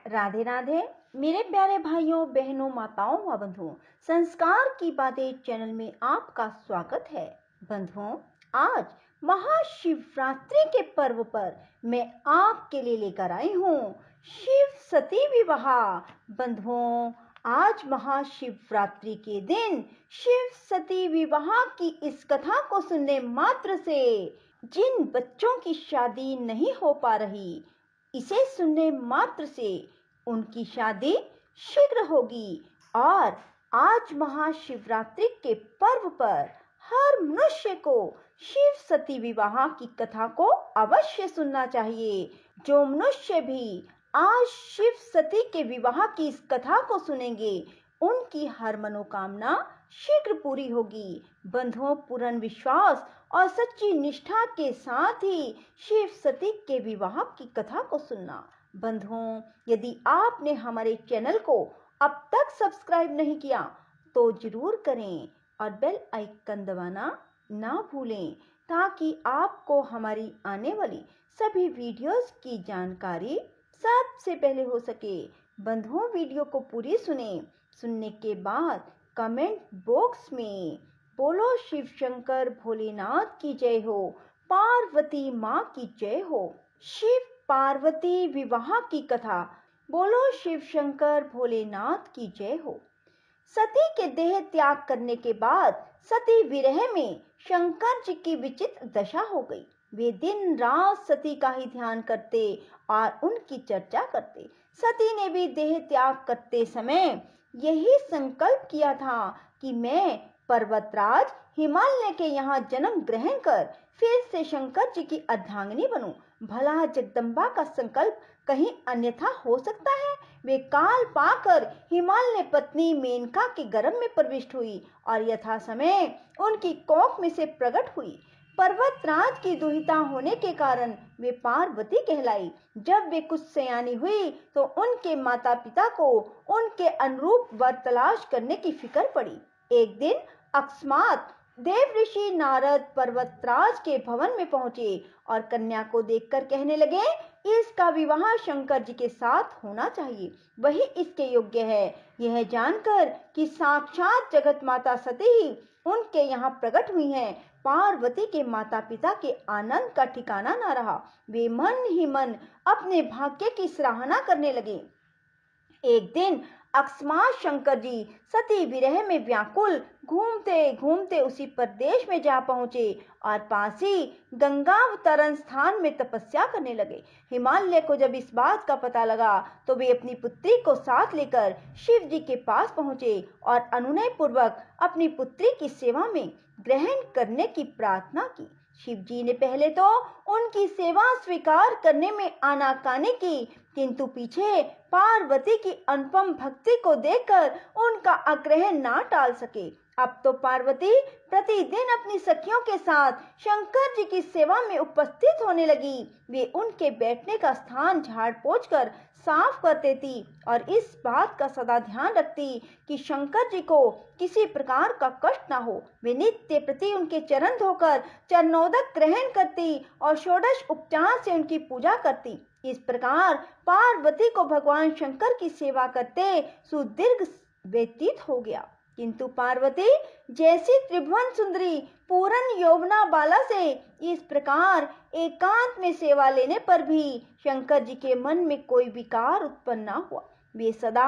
राधे राधे मेरे प्यारे भाइयों बहनों माताओं व बंधुओं, संस्कार की बातें चैनल में आपका स्वागत है। बंधुओं, आज महाशिवरात्रि के पर्व पर मैं आपके लिए लेकर आई हूँ शिव सती विवाह। बंधुओं, आज महाशिवरात्रि के दिन शिव सती विवाह की इस कथा को सुनने मात्र से जिन बच्चों की शादी नहीं हो पा रही, इसे सुनने मात्र से उनकी शादी शीघ्र होगी। और आज महाशिवरात्रि के पर्व पर हर मनुष्य को शिव सती विवाह की कथा को अवश्य सुनना चाहिए। जो मनुष्य भी आज शिव सती के विवाह की इस कथा को सुनेंगे, उनकी हर मनोकामना शीघ्र पूरी होगी। बंधुओं, पूर्ण विश्वास और सच्ची निष्ठा के साथ ही शिव सती के विवाह की कथा को सुनना। बंधुओं, यदि आपने हमारे चैनल को अब तक सब्सक्राइब नहीं किया तो जरूर करें और बेल आइकन दबाना ना भूलें, ताकि आपको हमारी आने वाली सभी वीडियोस की जानकारी सबसे पहले हो सके। बंधुओं, वीडियो को पूरी सुने। सुनने के बाद कमेंट बॉक्स में बोलो शिव शंकर भोलेनाथ की जय हो, पार्वती माँ की जय हो। शिव पार्वती विवाह की कथा। बोलो शिव शंकर भोलेनाथ की जय हो। सती के देह त्याग करने के बाद सती विरह में शंकर जी की विचित्र दशा हो गई। वे दिन रात सती का ही ध्यान करते और उनकी चर्चा करते। सती ने भी देह त्याग करते समय यही संकल्प किया था कि मैं पर्वतराज हिमालय के यहाँ जन्म ग्रहण कर फिर से शंकर जी की अर्धांगिनी बनूं। भला जगदम्बा का संकल्प कहीं अन्यथा हो सकता है? वे काल पाकर हिमालय पत्नी मेनका के गर्भ में प्रविष्ट हुई और यथा समय उनकी कोख में से प्रकट हुई। पर्वतराज की दुहिता होने के कारण वे पार्वती कहलाई। जब वे कुछ सयानी हुई तो उनके माता पिता को उनके अनुरूप वर तलाश करने की फिक्र पड़ी। एक दिन अकस्मात देव ऋषि नारद पर्वतराज के भवन में पहुंचे और कन्या को देखकर कहने लगे, इसका विवाह शंकर जी के साथ होना चाहिए, वही इसके योग्य है। यह जानकर कि साक्षात जगत माता सती ही उनके यहाँ प्रकट हुई हैं, पार्वती के माता पिता के आनंद का ठिकाना न रहा। वे मन ही मन अपने भाग्य की सराहना करने लगे। एक दिन अकस्मात शंकर जी सती विरह में व्याकुल घूमते घूमते उसी प्रदेश में जा पहुंचे और पास ही गंगावतरण स्थान में तपस्या करने लगे। हिमालय को जब इस बात का पता लगा तो वे अपनी पुत्री को साथ लेकर शिव जी के पास पहुंचे और अनुनय पूर्वक अपनी पुत्री की सेवा में ग्रहण करने की प्रार्थना की। शिव जी ने पहले तो उनकी सेवा स्वीकार करने में आनाकानी की, किंतु पीछे पार्वती की अनुपम भक्ति को देखकर उनका आग्रह ना टाल सके। अब तो पार्वती प्रतिदिन अपनी सखियों के साथ शंकर जी की सेवा में उपस्थित होने लगी। वे उनके बैठने का स्थान झाड़ पोंछ कर साफ कर देती और इस बात का सदा ध्यान रखती कि शंकर जी को किसी प्रकार का कष्ट न हो। वे नित्य प्रति उनके चरण धोकर चरणोदक ग्रहण करती और षोडश उपचार से उनकी पूजा करती। इस प्रकार पार्वती को भगवान शंकर की सेवा करते सुदीर्घ व्यतीत हो गया। किंतु पार्वती जैसी त्रिभुवन सुंदरी पूर्ण यौवना बाला से इस प्रकार एकांत में सेवा लेने पर भी शंकर जी के मन में कोई विकार उत्पन्न न हुआ। वे सदा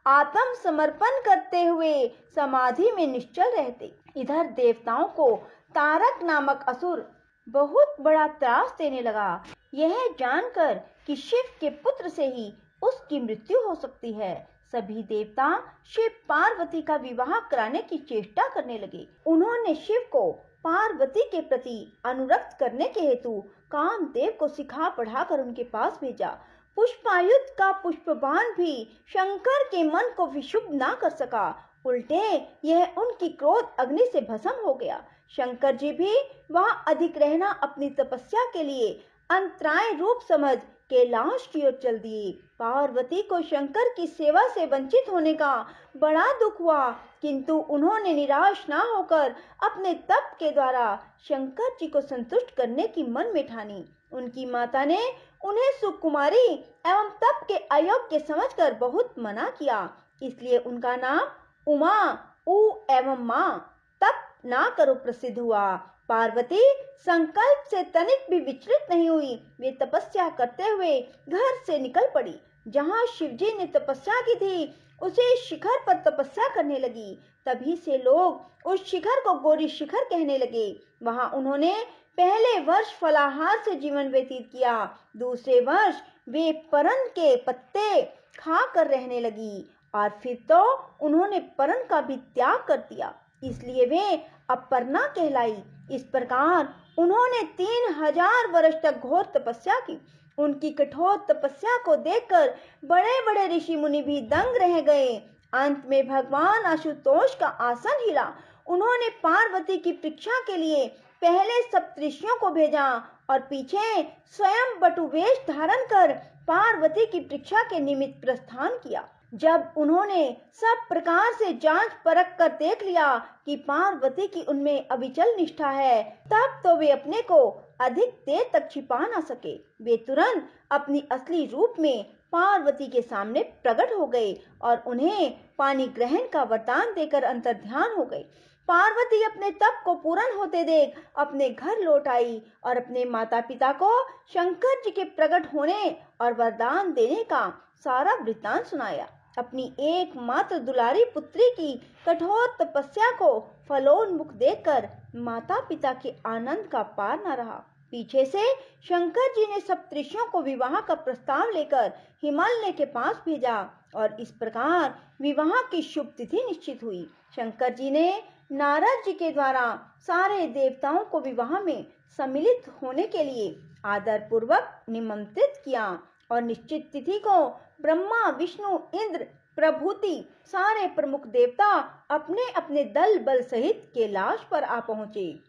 आत्म समर्पण करते हुए समाधि में निश्चल रहते। इधर देवताओं को तारक नामक असुर बहुत बड़ा त्रास देने लगा। यह जानकर कि शिव के पुत्र से ही उसकी मृत्यु हो सकती है, सभी देवता शिव पार्वती का विवाह कराने की चेष्टा करने लगे। उन्होंने शिव को पार्वती के प्रति अनुरक्त करने के हेतु कामदेव को सिखा पढ़ाकर उनके पास भेजा। पुष्पायुध का पुष्पबाण भी शंकर के मन को विशुभ ना कर सका, उल्टे यह उनकी क्रोध अग्नि से भस्म हो गया। शंकर जी भी वहां अधिक रहना अपनी तपस्या के लिए अंतराय रूप समझ कैलाश की ओर चल दिए। पार्वती को शंकर की सेवा से वंचित होने का बड़ा दुख हुआ, किंतु उन्होंने निराश ना होकर अपने तप के द्वारा शंकर जी को संतुष्ट करने की मन में ठानी। उनकी माता ने उन्हें सुकुमारी एवं तप के अयोग्य समझकर बहुत मना किया, इसलिए उनका नाम उमा उ एवं माँ तप ना करो प्रसिद्ध हुआ। पार्वती संकल्प से तनिक भी विचलित नहीं हुई। वे तपस्या करते हुए घर से निकल पड़ी। जहाँ शिवजी ने तपस्या की थी उसे शिखर पर तपस्या करने लगी। तभी से लोग उस शिखर को गौरी शिखर कहने लगे। वहां उन्होंने पहले वर्ष फलाहार से जीवन व्यतीत किया। दूसरे वर्ष वे परन के पत्ते खाकर रहने लगी और फिर तो उन्होंने परन का भी त्याग कर दिया, इसलिए वे अपर्णा कहलाई। इस प्रकार उन्होंने 3000 वर्ष तक घोर तपस्या की। उनकी कठोर तपस्या को देखकर बड़े बड़े ऋषि मुनि भी दंग रह गए। अंत में भगवान आशुतोष का आसन हिला। उन्होंने पार्वती की परीक्षा के लिए पहले सप्तऋषियों को भेजा और पीछे स्वयं बटुवेश धारण कर पार्वती की परीक्षा के निमित्त प्रस्थान किया। जब उन्होंने सब प्रकार से जांच परख कर देख लिया कि पार्वती की उनमें अविचल निष्ठा है, तब तो वे अपने को अधिक देर तक छिपा न सके। वे तुरंत अपनी असली रूप में पार्वती के सामने प्रकट हो गए और उन्हें पानी ग्रहण का वरदान देकर अंतर्ध्यान हो गए। पार्वती अपने तप को पूर्ण होते देख अपने घर लौट आई और अपने माता पिता को शंकर जी के प्रकट होने और वरदान देने का सारा वृत्तांत सुनाया। अपनी एकमात्र दुलारी पुत्री की कठोर तपस्या को फलोन्मुख देखकर माता पिता के आनंद का पार न रहा। पीछे से शंकर जी ने सप्तऋषियों को विवाह का प्रस्ताव लेकर हिमालय के पास भेजा और इस प्रकार विवाह की शुभ तिथि निश्चित हुई। शंकर जी ने नारद जी के द्वारा सारे देवताओं को विवाह में सम्मिलित होने के लिए आदर पूर्वक निमंत्रित किया और निश्चित तिथि को ब्रह्मा विष्णु इंद्र प्रभृति सारे प्रमुख देवता अपने अपने दल बल सहित कैलाश पर आ पहुंचे।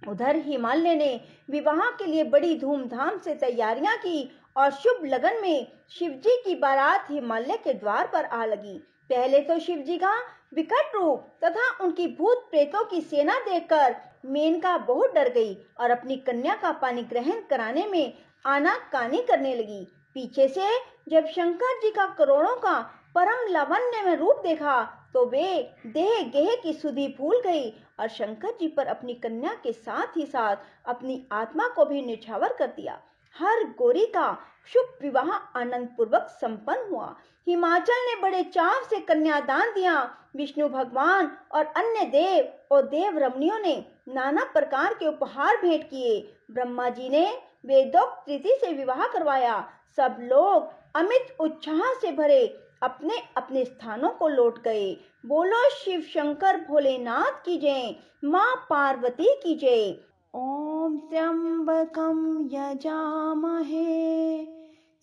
उधर हिमालय ने विवाह के लिए बड़ी धूमधाम से तैयारियां की और शुभ लगन में शिवजी की बारात हिमालय के द्वार पर आ लगी। पहले तो शिवजी का विकट रूप तथा उनकी भूत प्रेतों की सेना देखकर मेनका बहुत डर गई और अपनी कन्या का पानी ग्रहण कराने में आनाकानी करने लगी। पीछे से जब शंकर जी का करोड़ों का परम लावण्य में रूप देखा तो वे देह गेह की सुधि भूल गई और शंकर जी पर अपनी कन्या के साथ ही साथ अपनी आत्मा को भी निछावर कर दिया। हर गौरी का शुभ विवाह आनंद पूर्वक संपन्न हुआ। हिमाचल ने बड़े चाव से कन्यादान दिया। विष्णु भगवान और अन्य देव और देव रमणियों ने नाना प्रकार के उपहार भेंट किए। ब्रह्मा जी ने वेदोक्त रीति से विवाह करवाया। सब लोग अमित उत्साह से भरे अपने अपने स्थानों को लौट गए। बोलो शिव शंकर भोलेनाथ की जय, माँ पार्वती की जय। ओम त्र्यंबकं यजामहे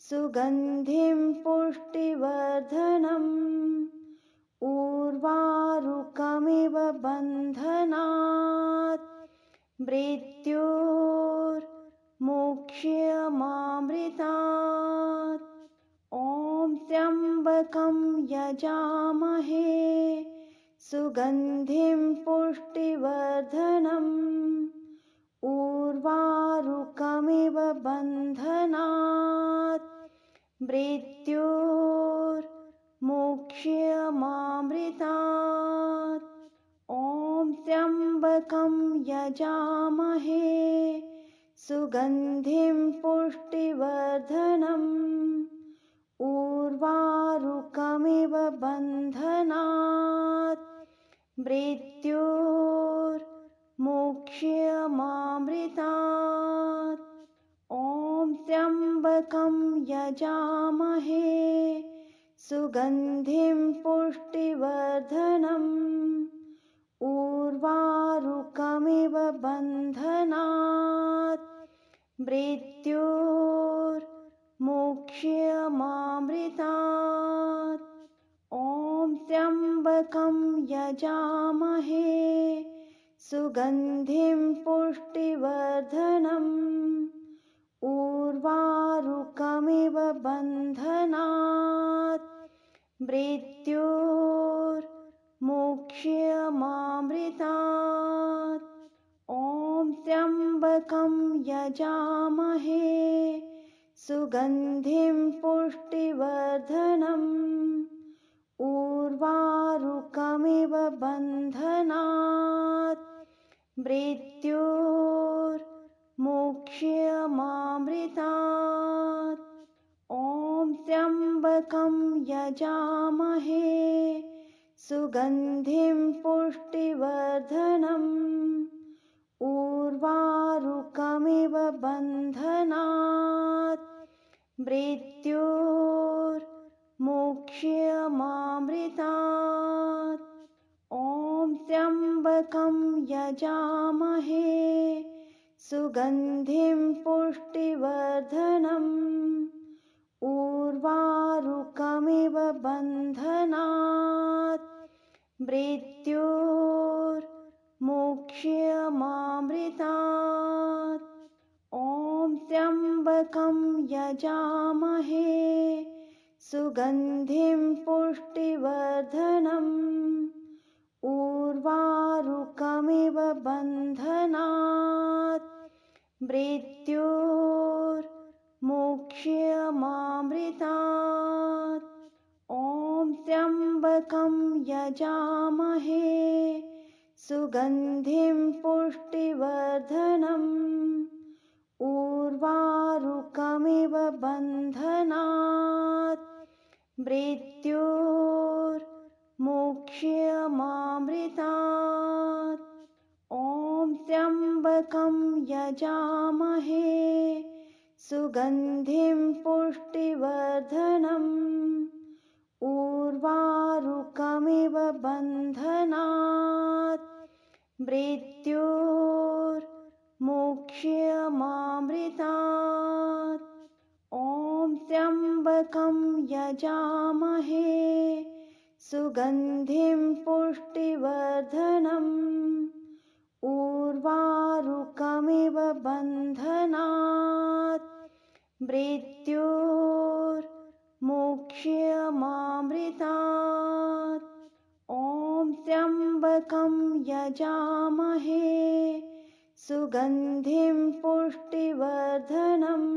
सुगंधिं पुष्टिवर्धनम् उर्वारुकमिव बन्धनात् मृत्योर्मुक्षयमामृतात्। ओम त्र्यंबकं यजामहे सुगंधिं पुष्टिवर्धनम् उर्वारुकमिव बन्धनात् मृत्योर्मुक्षयमामृतात्। ओम त्र्यंबकं यजामहे सुगंधिं पुष्टिवर्धनम् उर्वारुकमिव बन्धनात् मृत्योर्मुक्षयमामृतात्। ओम त्र्यंबकं यजामहे सुगंधिं पुष्टिवर्धनम् उर्वारुकमिव बन्धनात् मृत्योर्मुक्षयमामृतात्। ओम त्र्यंबकं यजामहे सुगंधिं पुष्टिवर्धनम् उर्वारुकमिव बन्धनात् मृत्योर्मुक्ष्यमामृतात्। ॐ त्र्यम्बकं यजामहे सुगन्धिं पुष्टिवर्धनम् उर्वारुकमिव बन्धनात् मृत्योर्मुक्ष्यमामृतात्। ॐ त्र्यम्बकं यजामहे सुगन्धिं पुष्टिवर्धनम् उर्वारुकमिव बन्धनात् मृत्योर्मुक्ष्यमामृतात्। ॐ त्र्यम्बकं यजामहे सुगन्धिं पुष्टिवर्धनम् उर्वारुकमिव बन्धनात् मृत्योर्मुक्ष्यमामृतात्। ॐ त्र्यम्बकं यजामहे सुगन्धिं पुष्टिवर्धनम् उर्वारुकमिव बन्धनात् मृत्योर्मुक्ष्यमामृतात्। ॐ त्र्यम्बकं यजामहे सुगन्धिं पुष्टिवर्धनम् उर्वारुकमिव बन्धनात् मृत्योर्मुक्ष्यमामृतात्। ॐ त्र्यम्बकं यजामहे सुगन्धिं पुष्टिवर्धनम् उर्वारुकमिव बन्धनात् मृत्योर्मुक्ष्यमामृतात्। ॐ त्र्यम्बकं यजामहे सुगन्धिं पुष्टिवर्धनम् उर्वारुकमिव बन्धनात् मृत्योर्मुक्ष्यमामृतात्। ॐ त्र्यम्बकं यजामहे सुगन्धिं पुष्टिवर्धनम्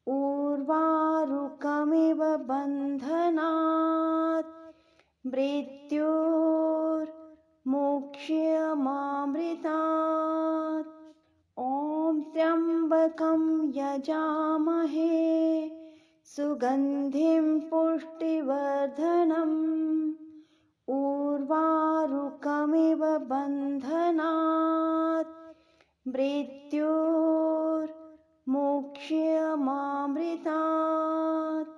उर्वारुकमिव बन्धनात् मृत्योर्मुक्ष्यमामृतात्। ॐ त्र्यम्बकं यजामहे सुगन्धिं पुष्टिवर्धनम् उर्वारुकमिव बन्धनात् मृत्योर्मुक्ष्यमामृतात्।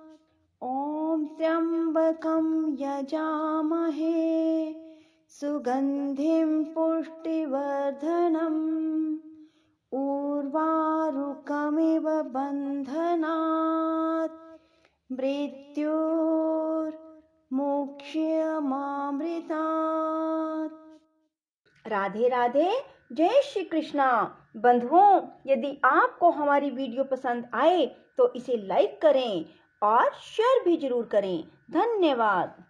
ॐ त्र्यम्बकं यजामहे सुगन्धिं पुष्टिवर्धनम् उर्वारुकमिव बन्धनात् मृत्योर्मुक्ष्यमामृतात्। राधे राधे, जय श्री कृष्णा। बंधुओं, यदि आपको हमारी वीडियो पसंद आए तो इसे लाइक करें और शेयर भी जरूर करें। धन्यवाद।